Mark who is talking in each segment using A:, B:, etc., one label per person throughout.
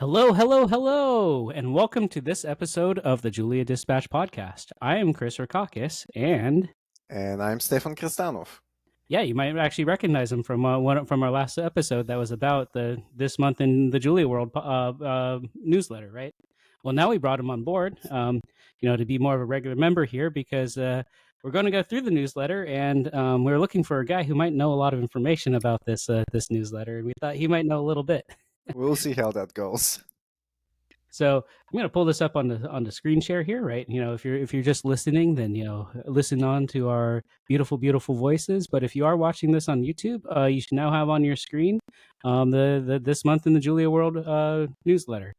A: Hello, hello, hello, and welcome to this episode of the Julia Dispatch podcast. I am Chris Rackauckas, and
B: I'm Stefan Krastanov.
A: yeah, you might actually recognize him from from our last episode that was about the this month in the Julia World newsletter, right? Well, now we brought him on board, to be more of a regular member here because we're going to go through the newsletter, and we're looking for a guy who might know a lot of information about this newsletter, and we thought he might know a little bit.
B: We'll see how that goes.
A: So I'm going to pull this up on the screen share here, right? If you're just listening, then listen on to our beautiful voices. But if you are watching this on YouTube, you should now have on your screen the this month in the Julia World newsletter.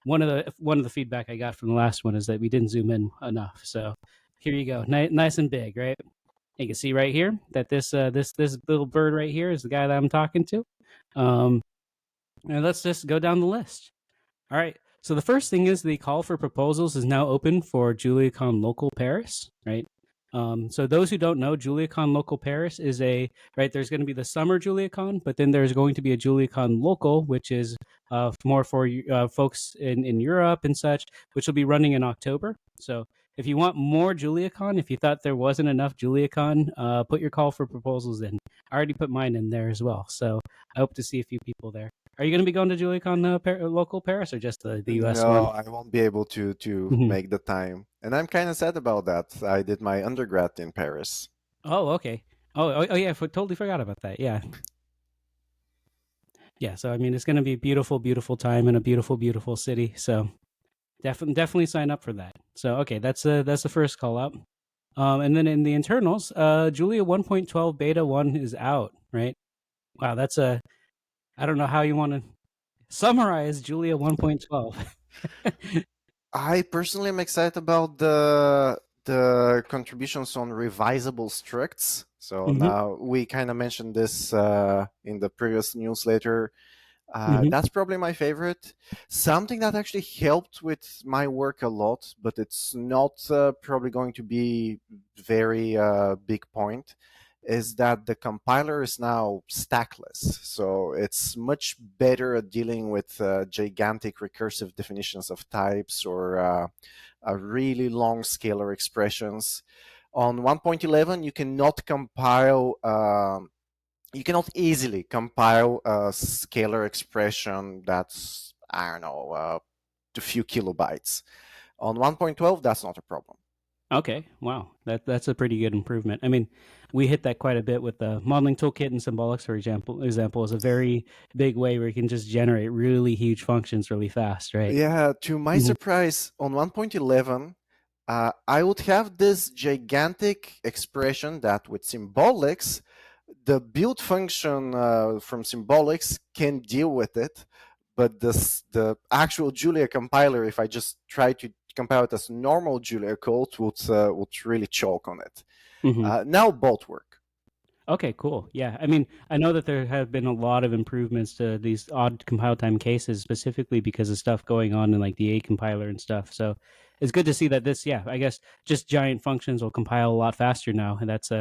A: One of the feedback I got from the last one is that we didn't zoom in enough. So here you go, nice and big, right? You can see right here that this little bird right here is the guy that I'm talking to. And let's just go down the list. All right. So the first thing is the call for proposals is now open for JuliaCon Local Paris, right? So those who don't know, JuliaCon Local Paris is there's going to be the summer JuliaCon, but then there's going to be a JuliaCon Local, which is more for folks in Europe and such, which will be running in October. So if you want more JuliaCon, if you thought there wasn't enough JuliaCon, put your call for proposals in. I already put mine in there as well. So I hope to see a few people there. Are you going to be going to JuliaCon Local Paris or just the US
B: No,
A: one?
B: I won't be able to make the time. And I'm kind of sad about that. I did my undergrad in Paris.
A: Oh, okay. Oh yeah, totally forgot about that. Yeah. Yeah, so I mean it's going to be a beautiful time in a beautiful city. So definitely sign up for that. So okay, that's the first call out. And then in the internals, Julia 1.12 beta 1 is out, right? Wow, I don't know how you want to summarize Julia 1.12.
B: I personally am excited about the contributions on revisable structs. So now we kind of mentioned this in the previous newsletter. That's probably my favorite. Something that actually helped with my work a lot, but it's not probably going to be very big point, is that the compiler is now stackless. So it's much better at dealing with gigantic recursive definitions of types or a really long scalar expressions. On 1.11, you cannot compile you cannot easily compile a scalar expression that's, I don't know, a few kilobytes. On 1.12, that's not a problem.
A: Okay, wow, that's a pretty good improvement. I mean, we hit that quite a bit with the modeling toolkit and symbolics, for example, is a very big way where you can just generate really huge functions really fast, right?
B: Yeah, to my surprise, on 1.11, I would have this gigantic expression that with symbolics, the build function from symbolics can deal with it, but the actual Julia compiler, if I just try to compile it as normal Julia code, would really choke on it. Now both work.
A: Okay, cool. Yeah, I mean, I know that there have been a lot of improvements to these odd compile time cases, specifically because of stuff going on in like the A compiler and stuff. So it's good to see that this, yeah, I guess just giant functions will compile a lot faster now, and that's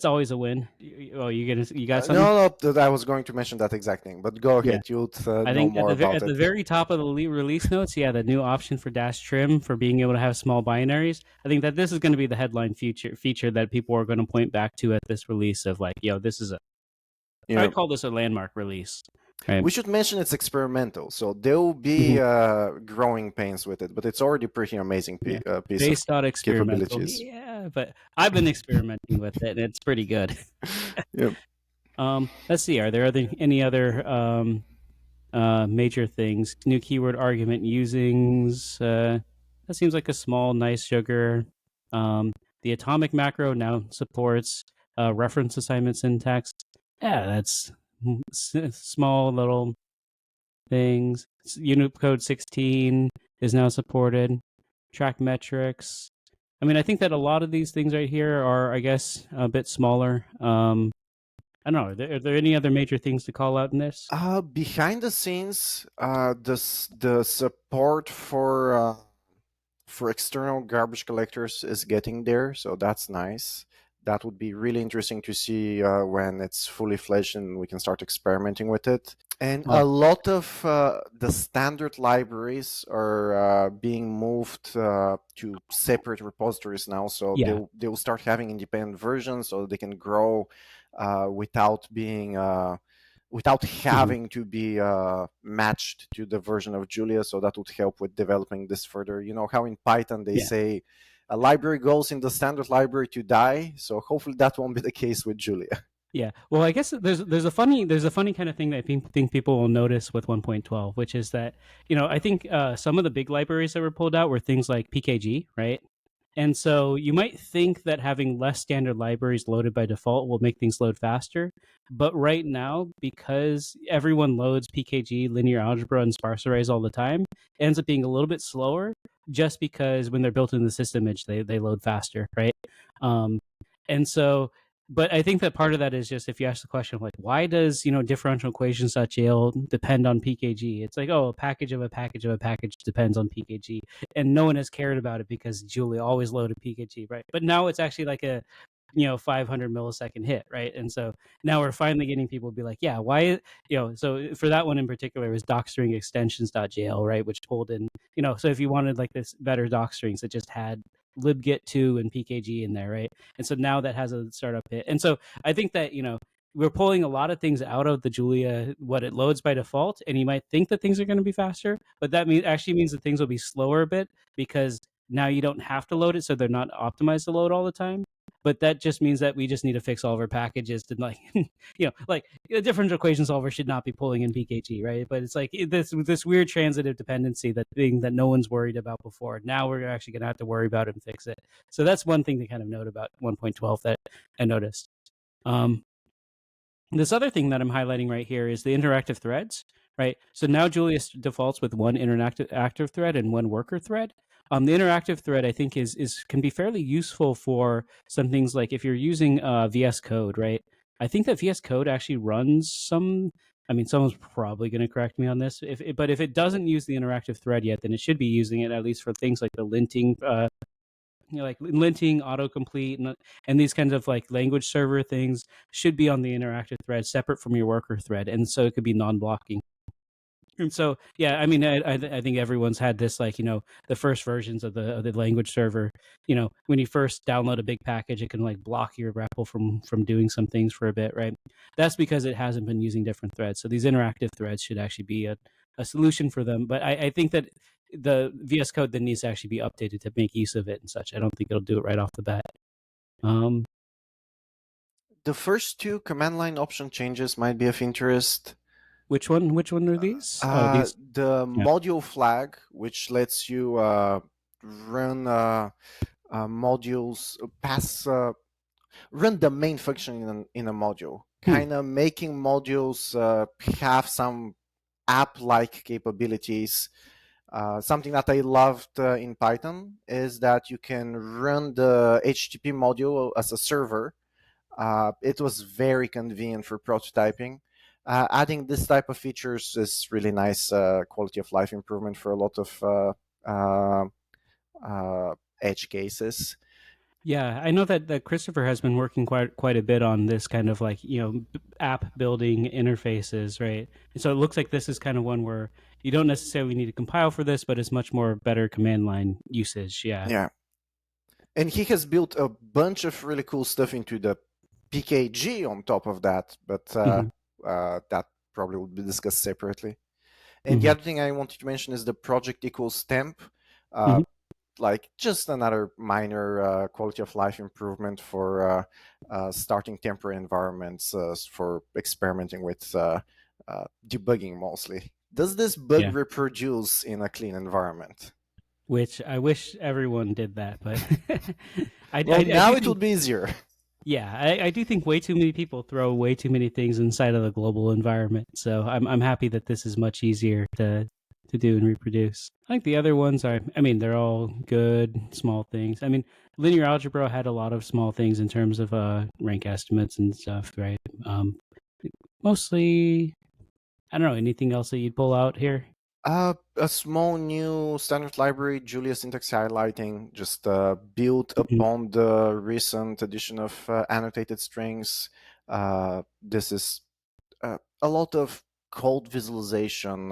A: always a win. Oh, you got something?
B: No, I was going to mention that exact thing, but go
A: Yeah.
B: ahead. You'd
A: I
B: know
A: think
B: more about
A: at the
B: it.
A: very top of the release notes, yeah, the new option for dash trim for being able to have small binaries. I think that this is going to be the headline feature that people are going to point back to at this release of like, this is I call this a landmark release. Right?
B: We should mention it's experimental, so there will be growing pains with it, but it's already pretty amazing piece
A: Based
B: of
A: on experimental.
B: capabilities.
A: Yeah, but I've been experimenting with it, and it's pretty good.
B: Yep.
A: Let's see. Are there any other major things? New keyword argument usings. That seems like a small, nice sugar. The atomic macro now supports reference assignment syntax. Yeah, that's small little things. Unicode 16 is now supported. Track metrics. I mean, I think that a lot of these things right here are, I guess, a bit smaller. I don't know. Are there any other major things to call out in this?
B: Behind the scenes, the support for external garbage collectors is getting there, so that's nice. That would be really interesting to see when it's fully fledged and we can start experimenting with it. And a lot of the standard libraries are being moved to separate repositories now, so
A: Yeah.
B: they'll start having independent versions, so they can grow without being without
A: Mhm.
B: having to be matched to the version of Julia. So that would help with developing this further. You know how in Python they
A: Yeah.
B: say a library goes in the standard library to die. So hopefully that won't be the case with Julia.
A: Yeah. Well, I guess there's a funny kind of thing that I think people will notice with 1.12, which is that I think some of the big libraries that were pulled out were things like PKG, right? And so you might think that having less standard libraries loaded by default will make things load faster. But right now, because everyone loads PKG, linear algebra, and sparse arrays all the time, it ends up being a little bit slower just because when they're built in the system image, they load faster, right? Um, and so, but I think that part of that is just if you ask the question of like, why does, differential equations.jl depend on PKG? It's like, oh, a package of a package of a package depends on PKG, and no one has cared about it because Julia always loaded PKG, right? But now it's actually like a 500 millisecond hit, right? And so now we're finally getting people to be like, yeah, why, so for that one in particular, it was docstring extensions.jl, right, which pulled in, so if you wanted like this better doc strings, it just had libget2 and PKG in there, right? And so now that has a startup hit. And so I think that we're pulling a lot of things out of the Julia, what it loads by default, and you might think that things are going to be faster, but that actually means that things will be slower a bit because now you don't have to load it, so they're not optimized to load all the time. But that just means that we just need to fix all of our packages to like, like a differential equation solver should not be pulling in PKG, right? But it's like this weird transitive dependency that thing that no one's worried about before. Now we're actually going to have to worry about it and fix it. So that's one thing to kind of note about 1.12 that I noticed. This other thing that I'm highlighting right here is the interactive threads, right? So now Julia defaults with one interactive active thread and one worker thread. The interactive thread, I think, is can be fairly useful for some things like if you're using VS Code, right? I think that VS Code actually runs some. I mean, someone's probably going to correct me on this. But if it doesn't use the interactive thread yet, then it should be using it at least for things like the linting like linting, autocomplete, and these kinds of like language server things should be on the interactive thread separate from your worker thread, and so it could be non-blocking. And so, yeah, I mean, I think everyone's had this, like, the first versions of the language server. When you first download a big package, it can like block your REPL from doing some things for a bit, right? That's because it hasn't been using different threads. So these interactive threads should actually be a solution for them. But I think that the VS Code then needs to actually be updated to make use of it and such. I don't think it'll do it right off the bat.
B: The first two command line option changes might be of interest.
A: Which one? Which one are these? Oh, these.
B: The
A: Yeah.
B: module flag, which lets you run modules, run the main function in a module, kind of making modules have some app-like capabilities. Something that I loved in Python is that you can run the HTTP module as a server. It was very convenient for prototyping. Adding this type of features is really nice quality of life improvement for a lot of edge cases.
A: Yeah, I know that Christopher has been working quite a bit on this kind of like app building interfaces, right? And so it looks like this is kind of one where you don't necessarily need to compile for this, but it's much more better command line usage. Yeah.
B: Yeah. And he has built a bunch of really cool stuff into the PKG on top of that, but that probably will be discussed separately. And the other thing I wanted to mention is the project equals temp. Like just another minor quality of life improvement for starting temporary environments for experimenting with debugging mostly. Does this bug
A: Yeah.
B: reproduce in a clean environment?
A: Which I wish everyone did that, but
B: Well,
A: I
B: now
A: do
B: it will
A: think,
B: be easier.
A: yeah, I do think way too many people throw way too many things inside of the global environment. So I'm happy that this is much easier to do and reproduce. I think the other ones are, I mean, they're all good small things. I mean, linear algebra had a lot of small things in terms of rank estimates and stuff, right? Mostly, I don't know, anything else that you'd pull out here?
B: A small new standard library, Julia syntax highlighting, just built
A: Mhm.
B: upon the recent addition of annotated strings. This is a lot of code visualization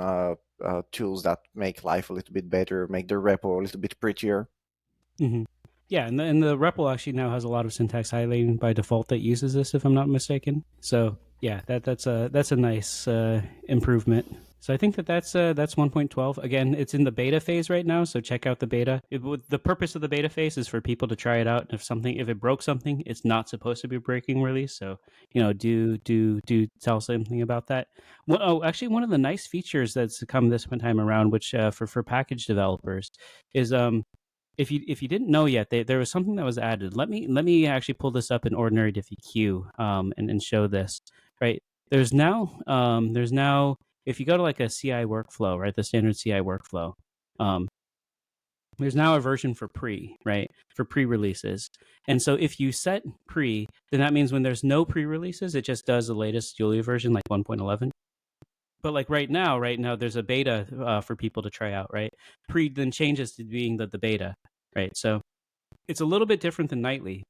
B: tools that make life a little bit better, make the repo a little bit prettier.
A: Mm-hmm. Yeah, and the REPL actually now has a lot of syntax highlighting by default that uses this, if I'm not mistaken. So yeah, that's a nice improvement. So I think that's 1.12. Again, it's in the beta phase right now, so check out the beta. The purpose of the beta phase is for people to try it out. And if it broke something, it's not supposed to be breaking release. So do tell something about that. Actually, one of the nice features that's come this one time around, which for package developers, is if you didn't know yet, there was something that was added. Let me actually pull this up in ordinary diffie and show this. Right, there's now if you go to like a CI workflow, right, the standard CI workflow, um, there's now a version for for pre-releases. And so if you set pre, then that means when there's no pre-releases, it just does the latest Julia version, like 1.11. But like right now there's a beta for people to try out, right? Pre then changes to being the beta, right? So it's a little bit different than nightly,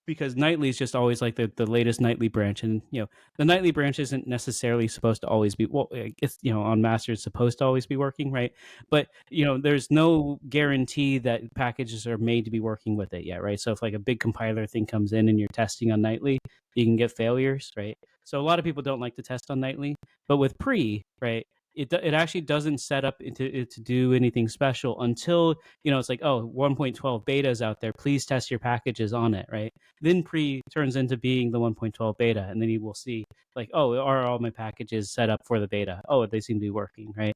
A: because nightly is just always like the latest nightly branch, and the nightly branch isn't necessarily supposed to always be, well, it's on master it's supposed to always be working, right? But there's no guarantee that packages are made to be working with it yet, right? So if like a big compiler thing comes in and you're testing on nightly, you can get failures, right? So a lot of people don't like to test on nightly, but with pre, right, it actually doesn't set up to do anything special until it's like, oh, 1.12 beta is out there, please test your packages on it, right? Then pre turns into being the 1.12 beta, and then you will see like, oh, are all my packages set up for the beta? Oh, they seem to be working, right?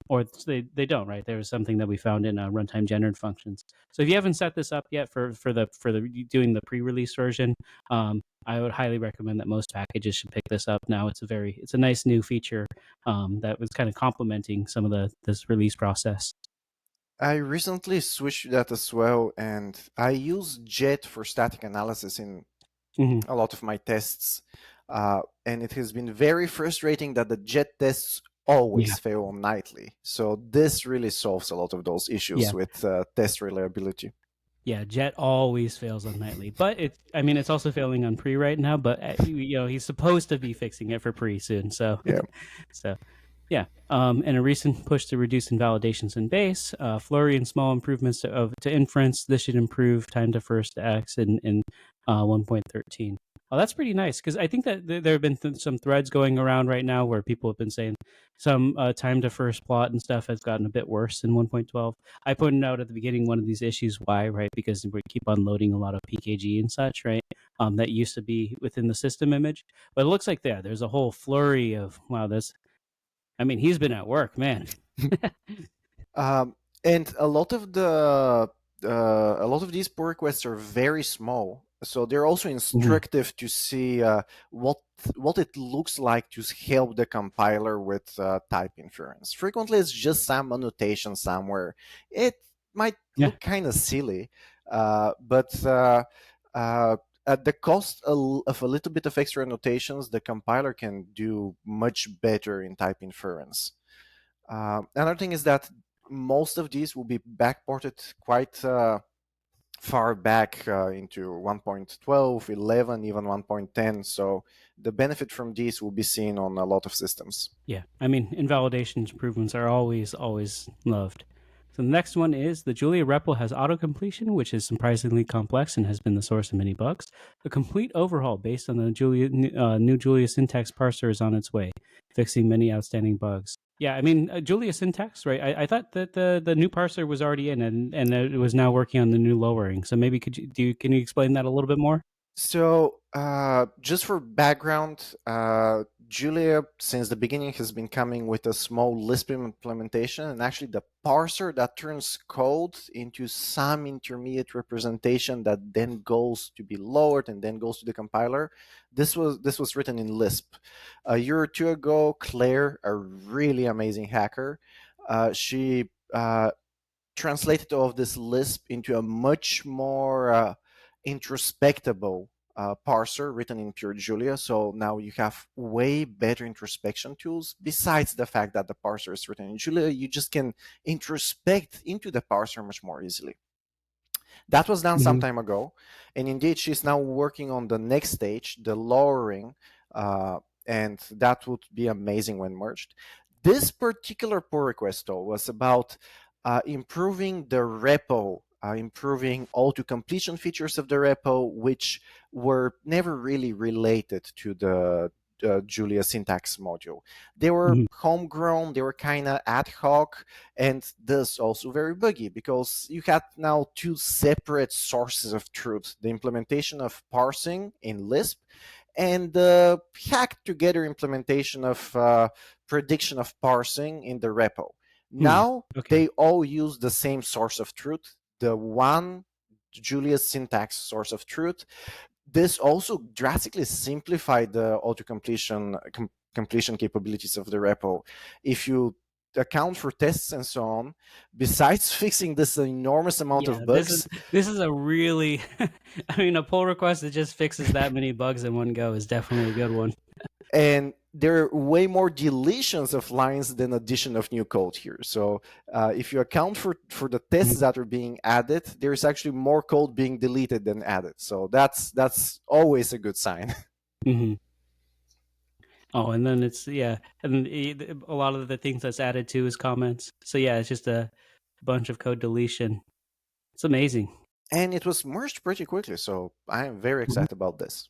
A: Or they don't, right? There was something that we found in runtime generated functions. So if you haven't set this up yet for the doing the pre-release version, I would highly recommend that most packages should pick this up now. It's a nice new feature that was kind of complementing some of this release process.
B: I recently switched that as well, and I use Jet for static analysis in a lot of my tests. And it has been very frustrating that the Jet tests always
A: Yeah.
B: fail on nightly. So this really solves a lot of those issues
A: Yeah.
B: with test reliability.
A: Yeah, Jet always fails on nightly, but it's also failing on pre right now. But he's supposed to be fixing it for pre soon. So,
B: Yeah.
A: so yeah. And a recent push to reduce invalidations in base, flurry and small improvements to inference. This should improve time to first X in 1.13. Oh, that's pretty nice, because I think that there have been some threads going around right now where people have been saying some time to first plot and stuff has gotten a bit worse in 1.12. I pointed out at the beginning one of these issues why, right? Because we keep on loading a lot of PKG and such, right? That used to be within the system image, but it looks like there's a whole flurry of, wow, he's been at work, man.
B: And a lot of these pull requests are very small, so they're also instructive to see what it looks like to help the compiler with type inference. Frequently, it's just some annotation somewhere. It might look kind of silly, but at the cost of a little bit of extra annotations, the compiler can do much better in type inference. Another thing is that most of these will be backported quite far back into 1.12, 11, even 1.10. So the benefit from these will be seen on a lot of systems.
A: Yeah, invalidation improvements are always loved. So the next one is the Julia REPL has autocompletion, which is surprisingly complex and has been the source of many bugs. A complete overhaul based on the new Julia syntax parser is on its way, fixing many outstanding bugs. Yeah, Julia syntax, right? I thought that the new parser was already in, and it was now working on the new lowering. So maybe can you explain that a little bit more?
B: So just for background, Julia, since the beginning, has been coming with a small Lisp implementation, and actually the parser that turns code into some intermediate representation that then goes to be lowered and then goes to the compiler. This was written in Lisp. A year or two ago, Claire, a really amazing hacker, she translated all of this Lisp into a much more introspectable parser written in pure Julia. So now you have way better introspection tools. Besides the fact that the parser is written in Julia, you just can introspect into the parser much more easily. That was done some time ago. And indeed, she's now working on the next stage, the lowering, and that would be amazing when merged. This particular pull request, though, was about improving the REPL, improving auto-completion features of the REPL, which were never really related to the Julia syntax module. They were homegrown, they were kind of ad hoc, and thus also very buggy because you had now two separate sources of truth: the implementation of parsing in Lisp and the hacked together implementation of prediction of parsing in the REPL. Now
A: Okay.
B: they all use the same source of truth, the one Julia's syntax source of truth. This also drastically simplified the auto-completion completion capabilities of the REPL. If you account for tests and so on, besides fixing this enormous amount
A: Yeah,
B: of
A: this
B: bugs,
A: is a really, I mean, a pull request that just fixes that many bugs in one go is definitely a good one.
B: and there are way more deletions of lines than addition of new code here. So if you account for the tests that are being added, there's actually more code being deleted than added. So that's always a good sign.
A: Mm-hmm. Oh, and then it's and a lot of the things that's added to is comments. So yeah, it's just a bunch of code deletion. It's amazing.
B: And it was merged pretty quickly, so I am very excited about this.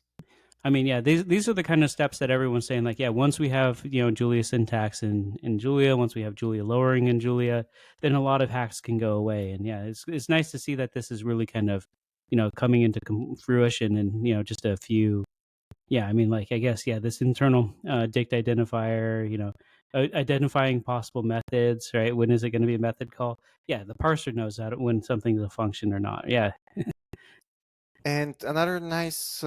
A: I mean, yeah, these are the kind of steps that everyone's saying. Like, yeah, once we have Julia syntax in Julia, once we have Julia lowering in Julia, then a lot of hacks can go away. And yeah, it's nice to see that this is really kind of coming into fruition and just a few. Yeah, I mean, like I guess this internal dict identifier, identifying possible methods, right? When is it going to be a method call? Yeah, the parser knows that when something's a function or not. Yeah.
B: And another nice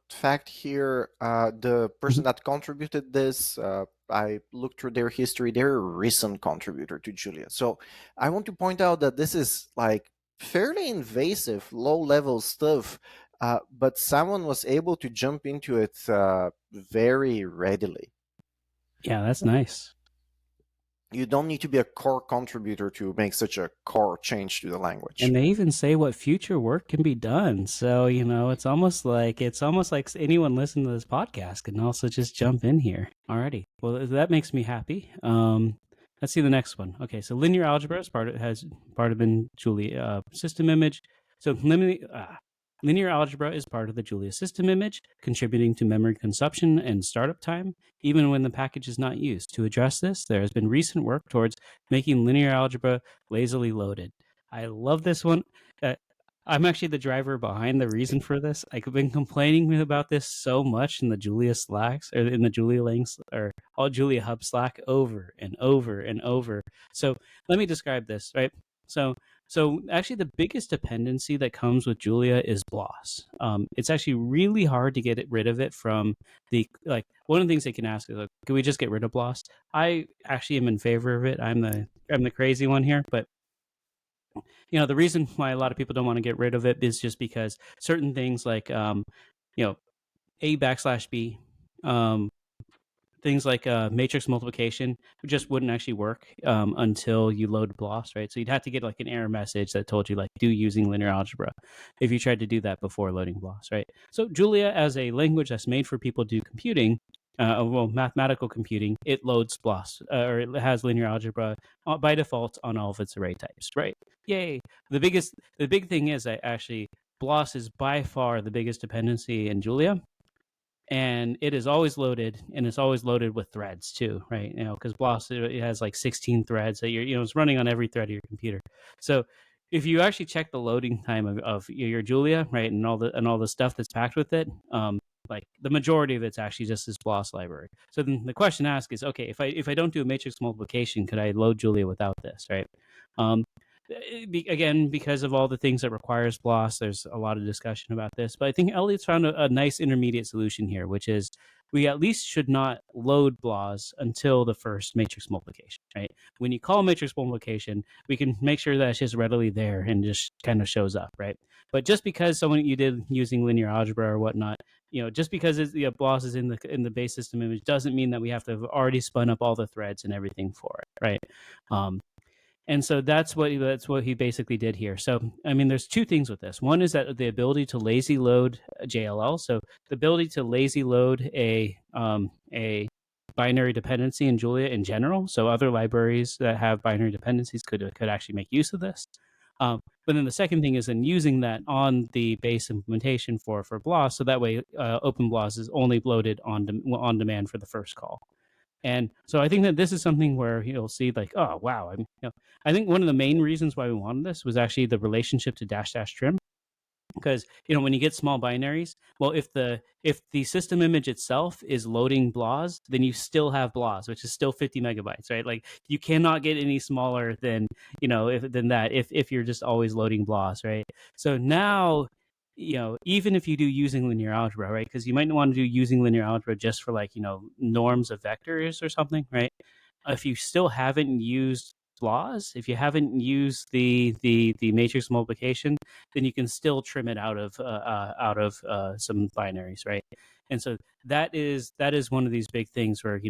B: fact here, the person that contributed this, I looked through their history, they're a recent contributor to Julia. So I want to point out that this is like fairly invasive, low-level stuff, but someone was able to jump into it very readily.
A: Yeah, that's nice.
B: You don't need to be a core contributor to make such a core change to the language.
A: And they even say what future work can be done. So, it's almost like anyone listening to this podcast can also just jump in here. Alrighty. Well, that makes me happy. Let's see the next one. Okay, so linear algebra is part of the Julia system image. So linear algebra is part of the Julia system image, contributing to memory consumption and startup time, even when the package is not used. To address this, there has been recent work towards making linear algebra lazily loaded. I love this one. I'm actually the driver behind the reason for this. I've been complaining about this so much in the Julia Slacks or in the Julia links or all Julia Hub Slack over and over and over. So let me describe this, right? So actually the biggest dependency that comes with Julia is BLAS. It's actually really hard to get rid of it from one of the things they can ask is like, can we just get rid of BLAS? I actually am in favor of it. I'm the crazy one here, but the reason why a lot of people don't want to get rid of it is just because certain things like A/B, things like matrix multiplication just wouldn't actually work until you load BLAS, right? So you'd have to get like an error message that told you like do using linear algebra if you tried to do that before loading BLAS, right? So Julia, as a language that's made for people to do computing, mathematical computing, it loads BLAS or it has linear algebra by default on all of its array types, right? Yay! The big thing is that actually BLAS is by far the biggest dependency in Julia, and it is always loaded, and it's always loaded with threads too, right? Because BLAS, it has like 16 threads that it's running on every thread of your computer. So if you actually check the loading time of your Julia, right, and all the stuff that's packed with it, like the majority of it's actually just this BLAS library. So then the question asked is, okay, if I don't do a matrix multiplication, could I load Julia without this, right? Again, because of all the things that requires BLAS, there's a lot of discussion about this. But I think Elliot's found a nice intermediate solution here, which is we at least should not load BLAS until the first matrix multiplication, right? When you call matrix multiplication, we can make sure that it's just readily there and just kind of shows up, right? But just because someone you did using linear algebra or whatnot, just because BLAS is in the base system image doesn't mean that we have to have already spun up all the threads and everything for it, right? And so that's what he basically did here. So I mean, there's two things with this. One is that the ability to lazy load JLL. So the ability to lazy load a binary dependency in Julia in general. So other libraries that have binary dependencies could actually make use of this. But then the second thing is in using that on the base implementation for BLAS, so that way Open BLAS is only loaded on demand for the first call. And so I think that this is something where you'll see like, oh wow, I think one of the main reasons why we wanted this was actually the relationship to -- trim, because when you get small binaries, well, if the system image itself is loading BLAS, then you still have BLAS, which is still 50 megabytes, right? Like you cannot get any smaller than than that if you're just always loading BLAS, right? So now even if you do using linear algebra, right, because you might want to do using linear algebra just for like norms of vectors or something, right? If you still haven't used BLAS, if you haven't used the matrix multiplication, then you can still trim it out of some binaries, right? And so that is one of these big things where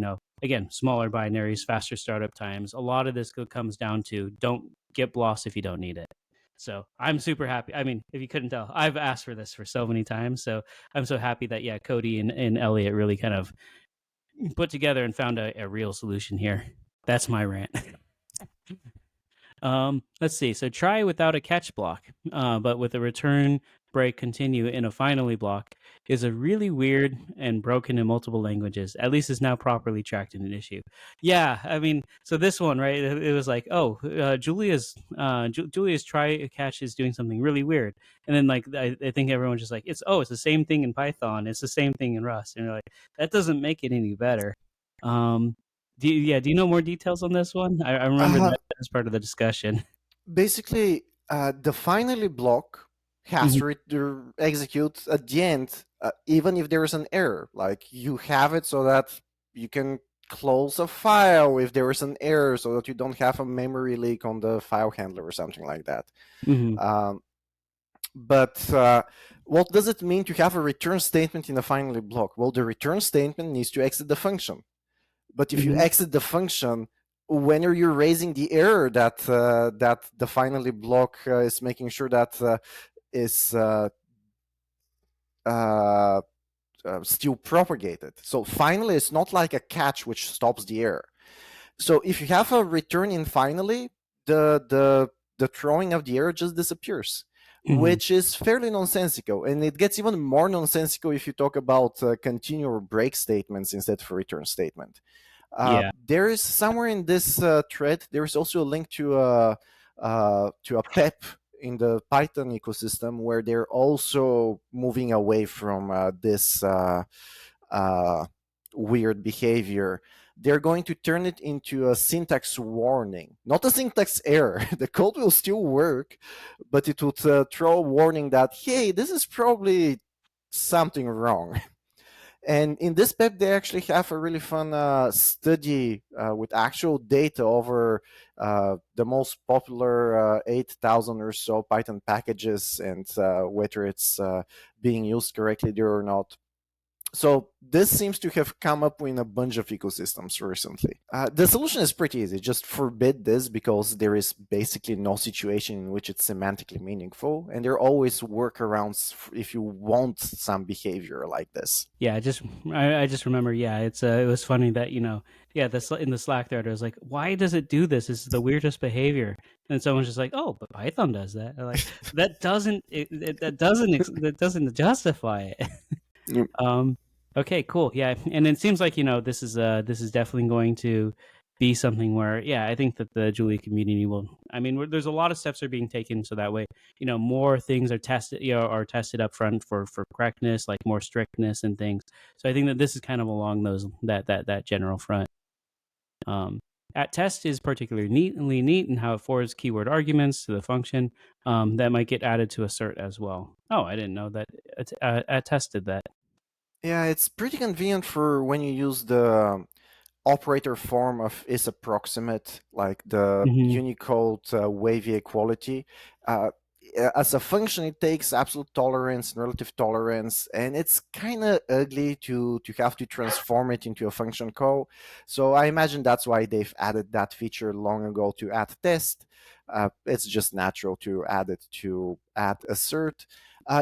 A: again, smaller binaries, faster startup times. A lot of this comes down to don't get BLAS if you don't need it. So I'm super happy. I mean, if you couldn't tell, I've asked for this for so many times. So I'm so happy that Cody and Elliot really kind of put together and found a real solution here. That's my rant. Let's see. So try without a catch block, but with a return, break, continue in a finally block is a really weird and broken in multiple languages. At least is now properly tracked in an issue. Yeah, I mean, so this one, right? It was like, oh, Julia's try catch is doing something really weird, and then like I think everyone's just like, it's the same thing in Python. It's the same thing in Rust, and you're like, that doesn't make it any better. Do you know more details on this one? I remember that as part of the discussion.
B: Basically, the finally block has to execute at the end, even if there is an error. Like you have it so that you can close a file if there is an error, so that you don't have a memory leak on the file handler or something like that. But what does it mean to have a return statement in the finally block? Well, the return statement needs to exit the function. But if you exit the function, when are you raising the error that the finally block is making sure that is still propagated? So finally, it's not like a catch which stops the error. So if you have a return in finally, the throwing of the error just disappears, which is fairly nonsensical. And it gets even more nonsensical if you talk about continue or break statements instead of a return statement. There is somewhere in this thread, there is also a link to a PEP in the Python ecosystem where they're also moving away from this weird behavior. They're going to turn it into a syntax warning, not a syntax error. The code will still work, but it would throw a warning that, hey, this is probably something wrong. And in this PEP, they actually have a really fun study with actual data over the most popular 8,000 or so Python packages and whether it's being used correctly there or not. So this seems to have come up in a bunch of ecosystems recently. The solution is pretty easy. Just forbid this because there is basically no situation in which it's semantically meaningful, and there are always workarounds if you want some behavior like this.
A: Yeah, I just remember. Yeah, it was funny that in the Slack thread, I was like, why does it do this? This is the weirdest behavior. And someone's just like, oh, but Python does that. I'm like, that doesn't justify it.
B: Yep.
A: Okay, cool. Yeah, and it seems like this is definitely going to be something where I think that the Julia community will. I mean, there's a lot of steps are being taken so that way more things are tested tested up front for correctness, like more strictness and things. So I think that this is kind of along that general front. At test is particularly neat in how it forwards keyword arguments to the function that might get added to assert as well. Oh, I didn't know that at test did that.
B: Yeah, it's pretty convenient for when you use the operator form of is approximate, like the Unicode wavy equality. as a function, it takes absolute tolerance and relative tolerance, and it's kind of ugly to have to transform it into a function call. So I imagine that's why they've added that feature long ago to add test. It's just natural to add it to add assert.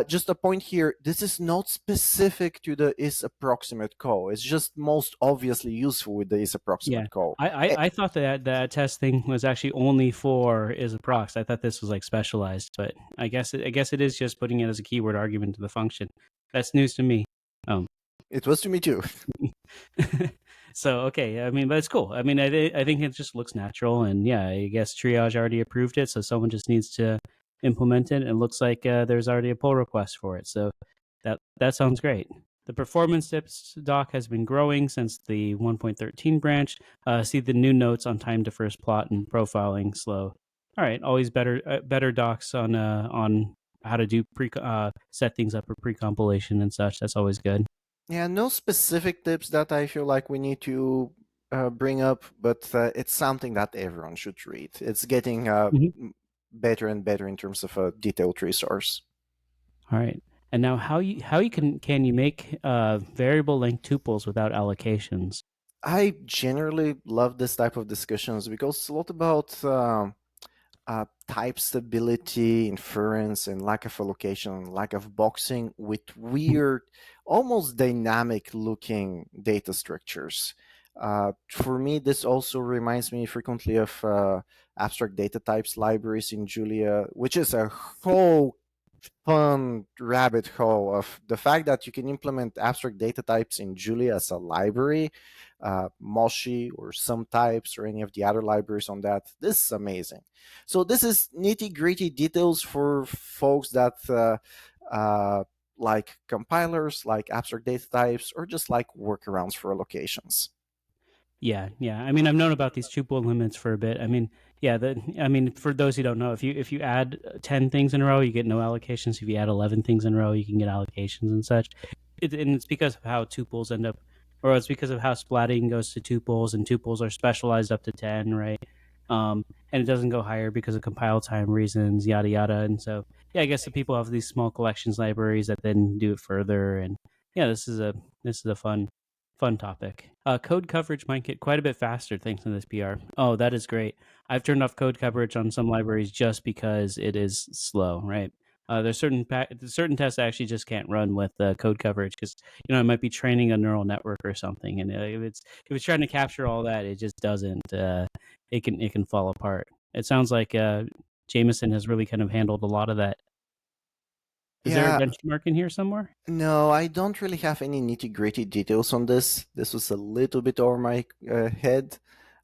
B: Just a point here, this is not specific to the isApproximate call. It's just most obviously useful with the
A: Yeah,
B: isApproximate call.
A: I thought that test thing was actually only for isApprox. I thought this was like specialized, but I guess it is just putting it as a keyword argument to the function. That's news to me.
B: It was to me too.
A: So okay, I mean, but it's cool. I mean, I think it just looks natural, and yeah, I guess Triage already approved it, so someone just needs to implement it. It looks like there's already a pull request for it, so that sounds great. The performance tips doc has been growing since the 1.13 branch. See the new notes on time to first plot and profiling slow. All right, always better docs on how to do set things up for pre-compilation and such. That's always good.
B: Yeah, no specific tips that I feel like we need to bring up, but it's something that everyone should read. It's getting better and better in terms of a detailed resource.
A: All right. And now, how you can you make variable length tuples without allocations?
B: I generally love this type of discussions because it's a lot about type stability, inference, and lack of allocation, lack of boxing with weird, almost dynamic looking data structures. For me, this also reminds me frequently of abstract data types libraries in Julia, which is a whole fun rabbit hole of the fact that you can implement abstract data types in Julia as a library, Moshi or some types or any of the other libraries on that. This is amazing. So this is nitty gritty details for folks that like compilers, like abstract data types, or just like workarounds for allocations.
A: Yeah. I mean, I've known about these tuple limits for a bit. I mean, yeah. For those who don't know, if you add 10 things in a row, you get no allocations. If you add 11 things in a row, you can get allocations and such. And it's because of how tuples end up, or it's because of how splatting goes to tuples, and tuples are specialized up to 10, right? And it doesn't go higher because of compile time reasons, yada yada. And so, yeah, I guess the people have these small collections libraries that then do it further. And yeah, this is a fun topic. Code coverage might get quite a bit faster thanks to this PR. Oh, that is great. I've turned off code coverage on some libraries just because it is slow, right? There's certain tests I actually just can't run with code coverage because it might be training a neural network or something, and if it's trying to capture all that, it just doesn't. It can fall apart. It sounds like Jameson has really kind of handled a lot of that. Is there a
B: Yeah,
A: benchmark in here somewhere?
B: no, I don't really have any nitty gritty details on this. This was a little bit over my head,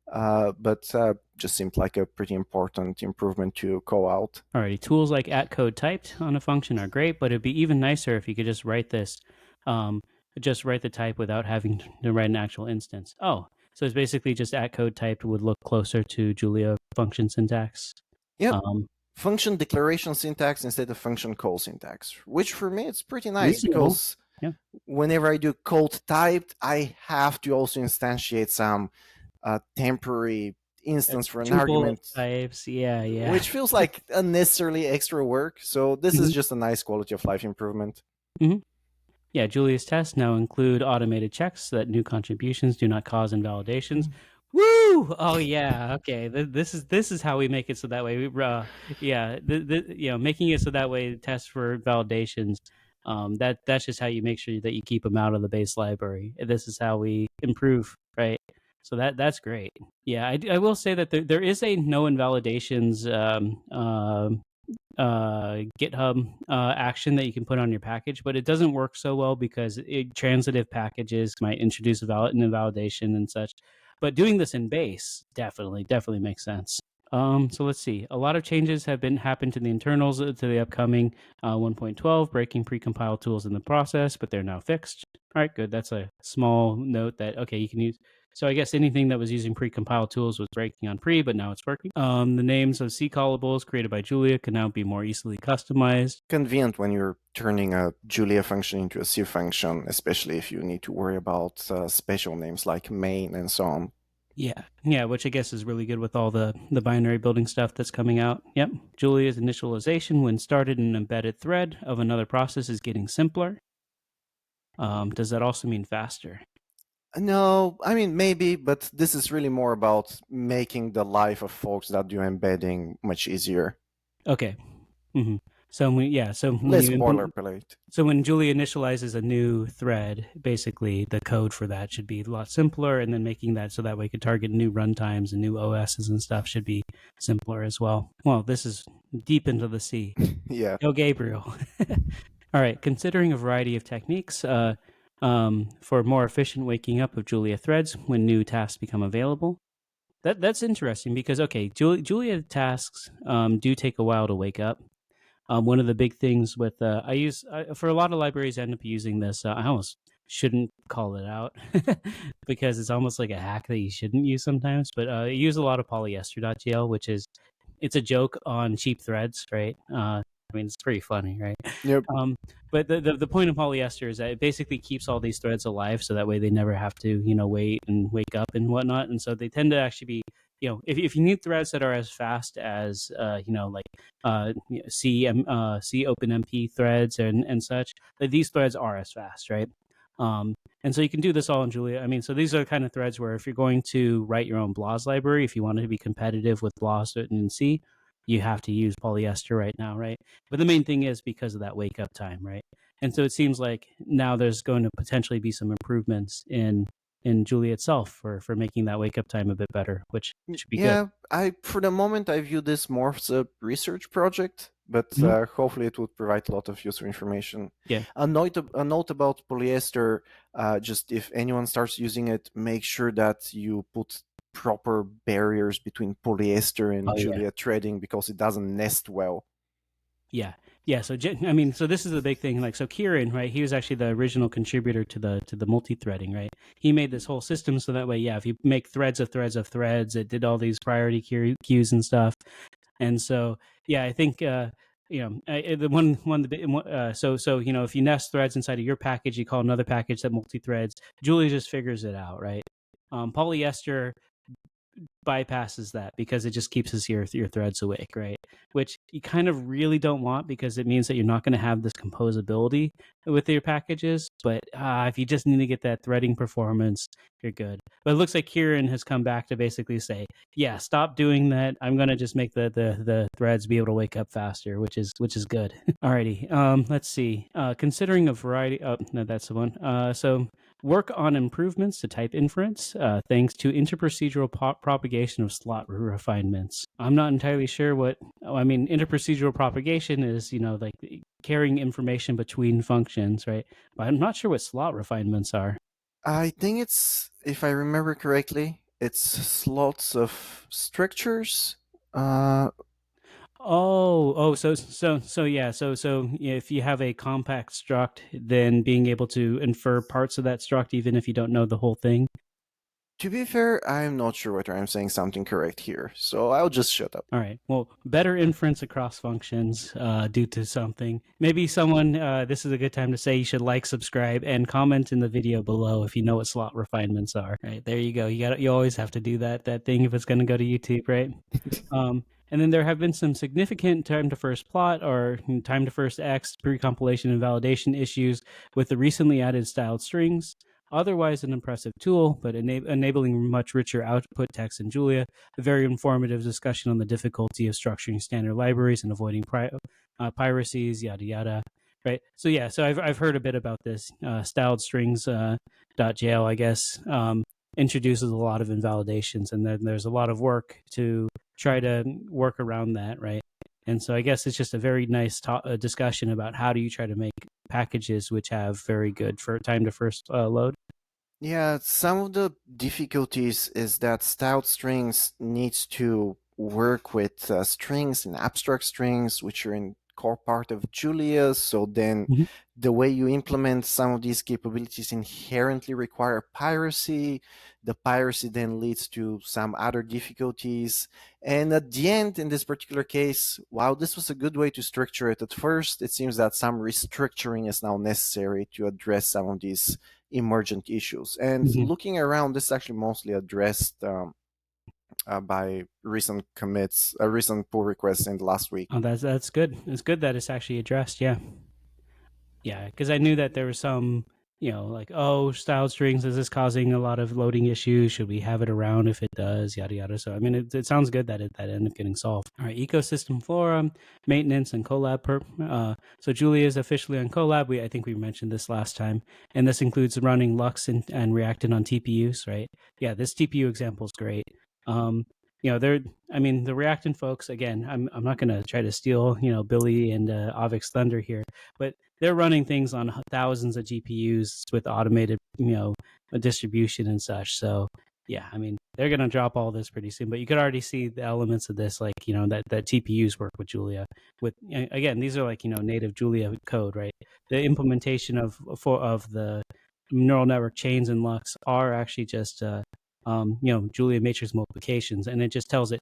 B: but just seemed like a pretty important improvement to call out.
A: Alrighty, tools like @code typed on a function are great, but it'd be even nicer if you could just write this, just write the type without having to write an actual instance. Oh, so it's basically just @code typed would look closer to Julia function syntax.
B: Yep.
A: Um,
B: Function declaration syntax instead of function call syntax, which for me it's pretty nice
A: Reasonable.
B: because
A: Yeah.
B: whenever I do code typed, I have to also instantiate some temporary instance for an
A: Tuple
B: argument,
A: types. Yeah.
B: which feels like unnecessarily extra work. So this is
A: Mhm.
B: just a nice quality of life improvement.
A: Mhm. Yeah, Julia's tests now include automated checks so that new contributions do not cause invalidations. Woo! Oh yeah, okay. This is how we make it so that way making it so that way tests for validations. That's just how you make sure that you keep them out of the base library. This is how we improve, right? So that's great. Yeah, I will say that there is a no invalidations GitHub action that you can put on your package, but it doesn't work so well because transitive packages might introduce an invalidation and such. But doing this in base definitely makes sense. So let's see. A lot of changes have happened to the internals to the upcoming 1.12, breaking precompiled tools in the process, but they're now fixed. All right, good. That's a small note that okay, you can use. So I guess anything that was using precompiled tools was breaking on pre, but now it's working. The names of C callables created by Julia can now be more easily customized.
B: Convenient when you're turning a Julia function into a C function, especially if you need to worry about special names like main and so on.
A: Yeah, which I guess is really good with all the binary building stuff that's coming out. Yep. Julia's initialization when started in an embedded thread of another process is getting simpler. Does that also mean faster?
B: No, I mean maybe, but this is really more about making the life of folks that do embedding much easier.
A: Okay. Mm-hmm. So when
B: Less
A: you
B: boilerplate.
A: so when Julia initializes a new thread, basically the code for that should be a lot simpler, and then making that so that way you could target new runtimes and new OSs and stuff should be simpler as well. Well, this is deep into the sea.
B: Yeah.
A: Go Gabriel. All right. Considering a variety of techniques for more efficient waking up of Julia threads when new tasks become available. That's interesting because okay, Julia tasks do take a while to wake up. One of the big things with I use for a lot of libraries, I end up using this. I almost shouldn't call it out because it's almost like a hack that you shouldn't use sometimes. But I use a lot of polyester.jl, which is it's a joke on cheap threads, right? I mean, it's pretty funny, right?
B: Yep.
A: Um, but the point of polyester is that it basically keeps all these threads alive, so that way they never have to wait and wake up and whatnot. And so they tend to actually be if you need threads that are as fast as like C OpenMP threads and such, these threads are as fast, right? And so you can do this all in Julia. I mean, so these are the kind of threads where if you're going to write your own BLAS library, if you want it to be competitive with BLAS written in C, you have to use polyester right now, right? But the main thing is because of that wake up time, right? And so it seems like now there's going to potentially be some improvements in Julia itself for making that wake up time a bit better, which should be good.
B: Yeah, I for the moment I view this more as a research project, but
A: Mm-hmm.
B: hopefully it would provide a lot of useful information.
A: Yeah.
B: A note about polyester: just if anyone starts using it, make sure that you put proper barriers between polyester and
A: Oh yeah.
B: Julia threading because it doesn't nest well.
A: Yeah, yeah. So I mean, so this is the big thing. Like, so Kieran, right? He was actually the original contributor to the multi-threading, right? He made this whole system so that way, yeah, if you make threads of threads of threads, it did all these priority queues and stuff. And so, yeah, I think the so if you nest threads inside of your package, you call another package that multi-threads. Julia just figures it out, right? Polyester bypasses that because it just keeps your threads awake, right? Which you kind of really don't want because it means that you're not going to have this composability with your packages. But if you just need to get that threading performance, you're good. But it looks like Kieran has come back to basically say, yeah, stop doing that. I'm going to just make the threads be able to wake up faster, which is good. Alrighty, let's see. Considering a variety. Oh no, that's the one. So work on improvements to type inference thanks to interprocedural propagation of slot refinements. I'm not entirely sure what I mean. Interprocedural propagation is like carrying information between functions, right? But I'm not sure what slot refinements are.
B: I think it's, if I remember correctly, it's slots of structures. Uh,
A: So if you have a compact struct, then being able to infer parts of that struct even if you don't know the whole thing.
B: To be fair, I'm not sure whether I'm saying something correct here, so I'll just shut up.
A: All right. Well, better inference across functions due to something. Maybe someone. This is a good time to say you should like, subscribe, and comment in the video below if you know what slot refinements are. Right there, you go. You always have to do that thing if it's going to go to YouTube, right? And then there have been some significant time to first plot or time to first X pre-compilation and validation issues with the recently added styled strings. Otherwise, an impressive tool, but enabling much richer output text in Julia. A very informative discussion on the difficulty of structuring standard libraries and avoiding piracies, yada yada. Right. So yeah. So I've heard a bit about this. Styled strings .jl, I guess, introduces a lot of invalidations, and then there's a lot of work to try to work around that, right? And so I guess it's just a very nice discussion about how do you try to make packages which have very good for time to first load.
B: Yeah, some of the difficulties is that styled strings needs to work with strings and abstract strings, which are in core part of Julia. So then
A: Mhm.
B: the way you implement some of these capabilities inherently require piracy. The piracy then leads to some other difficulties. And at the end, in this particular case, while this was a good way to structure it at first, it seems that some restructuring is now necessary to address some of these emergent issues. And
A: Mhm.
B: looking around, this is actually mostly addressed by recent commits, recent pull requests in the last week.
A: Oh, that's good. It's good that it's actually addressed. Yeah. Yeah, because I knew that there was some, like, oh, style strings, is this causing a lot of loading issues? Should we have it around if it does? Yada yada. So I mean, it sounds good that that ended up getting solved. All right, ecosystem forum, maintenance, and Colab. So Julia is officially on Colab. I think we mentioned this last time, and this includes running Lux and Reacted on TPUs, right? Yeah, this TPU example is great. The Reactant folks, again, I'm not going to try to steal, Billy and Avic's thunder here, but they're running things on thousands of GPUs with automated, distribution and such. So yeah, I mean, they're going to drop all this pretty soon, but you could already see the elements of this, like, that TPUs work with Julia. With, again, these are like, native Julia code, right? The implementation of the neural network chains in Lux are actually just, Julia matrix multiplications, and it just tells it,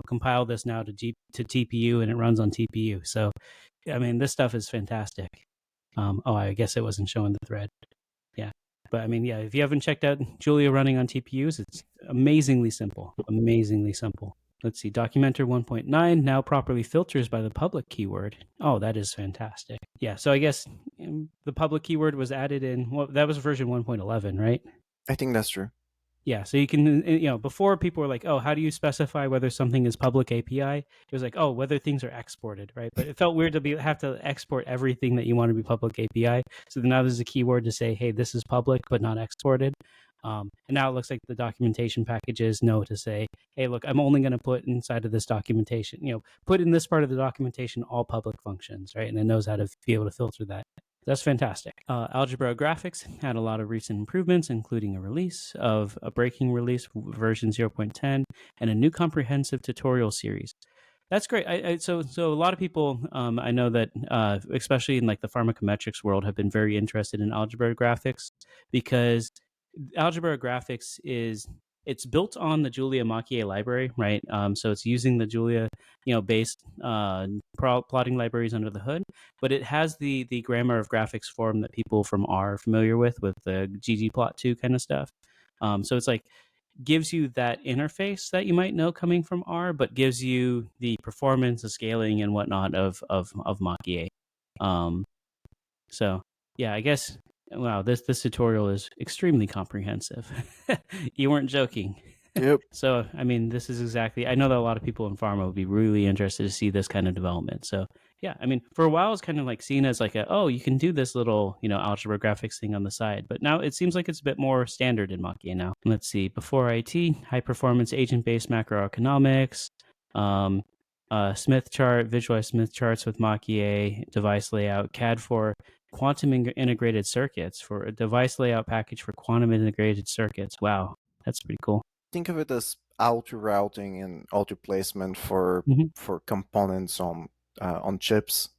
A: compile this now to TPU, and it runs on TPU. So I mean, this stuff is fantastic. I guess it wasn't showing the thread. Yeah. But I mean, yeah, if you haven't checked out Julia running on TPUs, it's amazingly simple. Amazingly simple. Let's see, Documenter 1.9 now properly filters by the public keyword. Oh, that is fantastic. Yeah, so I guess the public keyword was added in, well, that was version 1.11, right?
B: I think that's true.
A: Yeah, so you can, before people were like, oh, how do you specify whether something is public API? It was like, oh, whether things are exported, right? But it felt weird to have to export everything that you want to be public API. So now there's a keyword to say, hey, this is public but not exported. And now it looks like the documentation packages know to say, hey, look, I'm only going to put inside of this documentation, put in this part of the documentation all public functions, right? And it knows how to be able to filter that. That's fantastic. AlgebraOfGraphics had a lot of recent improvements, including a breaking release version 0.10, and a new comprehensive tutorial series. That's great. So a lot of people, I know that, especially in like the pharmacometrics world, have been very interested in AlgebraOfGraphics, because AlgebraOfGraphics it's built on the Julia Mach-E library, right? So it's using the Julia, based plotting libraries under the hood, but it has the grammar of graphics form that people from R are familiar with the ggplot2 kind of stuff. So it's like gives you that interface that you might know coming from R, but gives you the performance, the scaling, and whatnot of Mach-E. So yeah, I guess, wow, this tutorial is extremely comprehensive. You weren't joking.
B: Yep.
A: So I mean, this is exactly, I know that a lot of people in pharma would be really interested to see this kind of development. So yeah, I mean, for a while it's kind of like seen as like you can do this little, algebra graphics thing on the side, but now it seems like it's a bit more standard in Mach-E now. Let's see, before IT, high performance agent based macroeconomics, Smith chart, visualize Smith charts with Mach-E, device layout, CAD for quantum integrated circuits, for a device layout package for quantum integrated circuits. Wow, that's pretty cool.
B: Think of it as auto routing and auto placement for components on chips.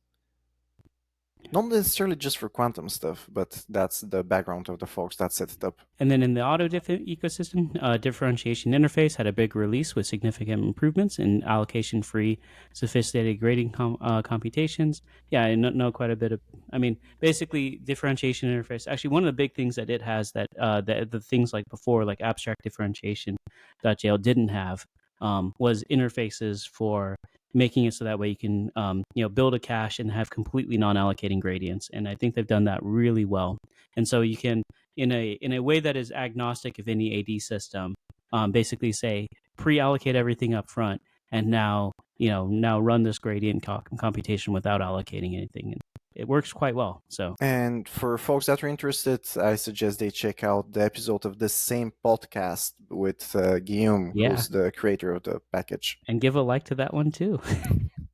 B: Not necessarily just for quantum stuff, but that's the background of the folks that set it up.
A: And then in the AutoDiff ecosystem, differentiation interface had a big release with significant improvements in allocation-free, sophisticated grading computations. Yeah, I know quite a bit of. I mean, basically, differentiation interface. Actually, one of the big things that it has that the things like before, like abstract differentiation.jl didn't have, was interfaces for making it so that way you can build a cache and have completely non-allocating gradients. And I think they've done that really well. And so you can, in a way that is agnostic of any AD system, basically say pre-allocate everything up front, and now run this gradient computation without allocating anything. And it works quite well. So,
B: and for folks that are interested, I suggest they check out the episode of this same podcast with Guillaume, who's the creator of the package.
A: And give a like to that one too.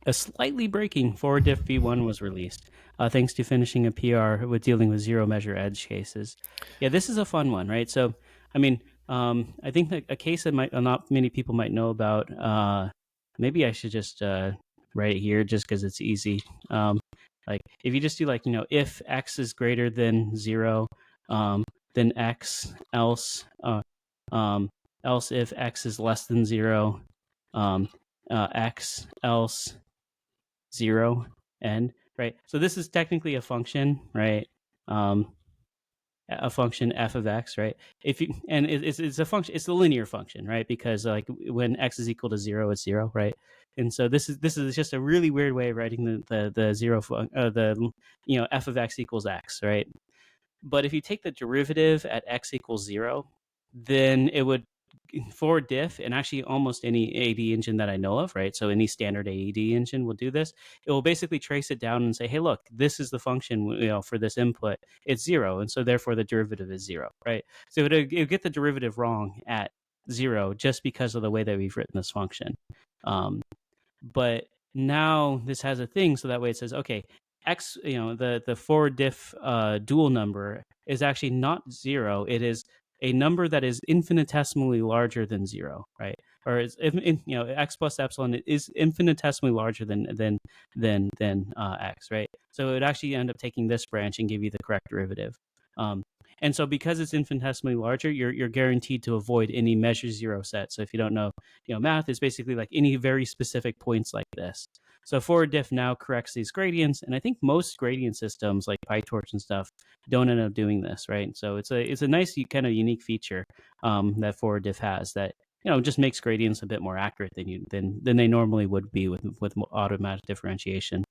A: A slightly breaking 4diff v1 was released, thanks to finishing a PR with dealing with zero measure edge cases. Yeah, this is a fun one, right? So, I mean, I think that a case that not many people might know about, maybe I should just right here just because it's easy. Like if you just do like, if x is greater than 0, then x, else if x is less than 0, x, else 0, end, right? So this is technically a function, right? A function f of x, right? If you and it's a function, it's a linear function, right? Because like when x is equal to 0, it's 0, right? And so this is just a really weird way of writing the zero the f of x equals x, right? But if you take the derivative at x equals 0, then it would, for diff, and actually almost any AD engine that I know of, right? So any standard AD engine will do this. It will basically trace it down and say, hey, look, this is the function, for this input. It's 0, and so therefore the derivative is 0, right? So it would get the derivative wrong at 0 just because of the way that we've written this function. But now this has a thing, so that way it says, okay, x, the forward diff dual number is actually not 0. It is a number that is infinitesimally larger than 0, right? Or it's x plus epsilon is infinitesimally larger than x, right? So it would actually end up taking this branch and give you the correct derivative. And so because it's infinitesimally larger, you're guaranteed to avoid any measure 0 set. So if you don't know, math is basically like any very specific points like this. So forward diff now corrects these gradients, and I think most gradient systems like PyTorch and stuff don't end up doing this, right? So it's a nice kind of unique feature that forward diff has that just makes gradients a bit more accurate than they normally would be with automatic differentiation.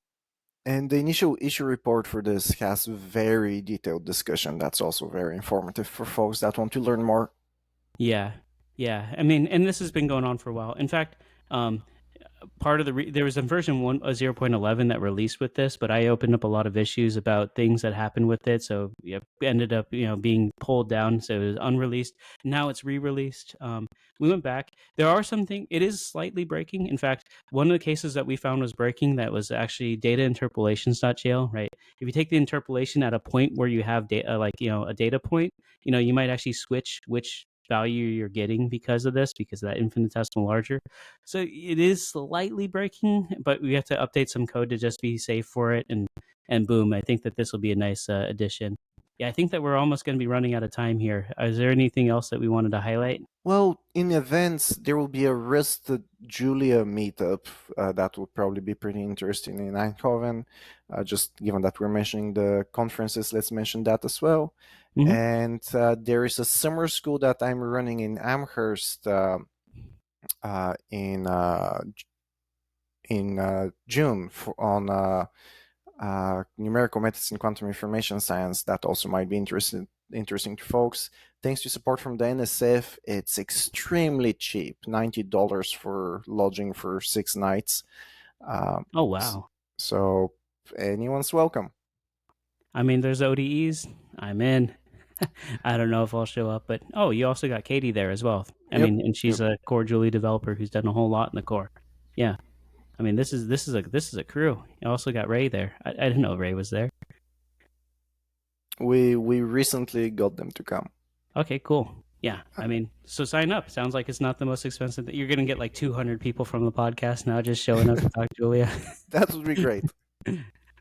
B: And the initial issue report for this has very detailed discussion. That's also very informative for folks that want to learn more.
A: Yeah. I mean, and this has been going on for a while. In fact, part of there was a version 0.11 that released with this, but I opened up a lot of issues about things that happened with it, so it ended up being pulled down, so it was unreleased. Now it's re-released. We went back. There are it is slightly breaking. In fact, one of the cases that we found was breaking that was actually data interpolations.jl, right? If you take the interpolation at a point where you have data, like a data point, you might actually switch which value you're getting because of this, because of that infinitesimal larger. So it is slightly breaking, but we have to update some code to just be safe for it, and boom, I think that this will be a nice addition. Yeah, I think that we're almost going to be running out of time here. Is there anything else that we wanted to highlight?
B: Well, in events, there will be a Rust Julia meetup that will probably be pretty interesting in Eindhoven. Just given that we're mentioning the conferences, let's mention that as well.
A: Mm-hmm.
B: And there is a summer school that I'm running in Amherst in June on numerical methods in quantum information science. That also might be interesting to folks. Thanks to support from the NSF, it's extremely cheap, $90 for lodging for 6 nights.
A: Oh, wow.
B: So anyone's welcome.
A: I mean, there's ODEs. I'm in. I don't know if I'll show up, but you also got Katie there as well. I mean, and she's a core Julia developer who's done a whole lot in the core. Yeah. I mean, this is a crew. You also got Ray there. I didn't know Ray was there.
B: We recently got them to come.
A: Okay, cool. Yeah, I mean, so sign up. Sounds like it's not the most expensive. You're going to get like 200 people from the podcast now just showing up to talk to Julia.
B: That would be great.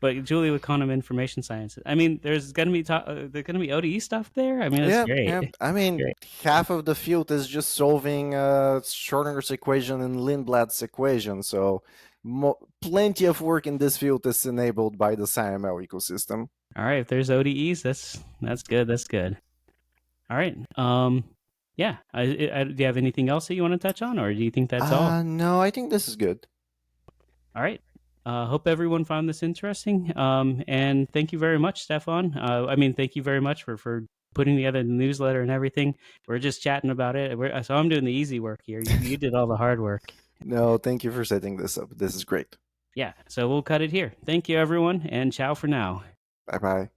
A: But JuliaCon of information sciences. I mean, there's going to be ODE stuff there. I mean, it's great.
B: Yeah. I mean, half of the field is just solving Schrodinger's equation and Lindblad's equation. So plenty of work in this field is enabled by the SciML ecosystem.
A: All right, if there's ODEs, that's good. That's good. All right. Yeah. Do you have anything else that you want to touch on, or do you think that's all?
B: No, I think this is good.
A: All right. Hope everyone found this interesting. And thank you very much, Stefan. Thank you very much for putting together the newsletter and everything. We're just chatting about it. So I'm doing the easy work here. You did all the hard work.
B: No, thank you for setting this up. This is great.
A: Yeah. So we'll cut it here. Thank you, everyone, and ciao for now.
B: Bye-bye.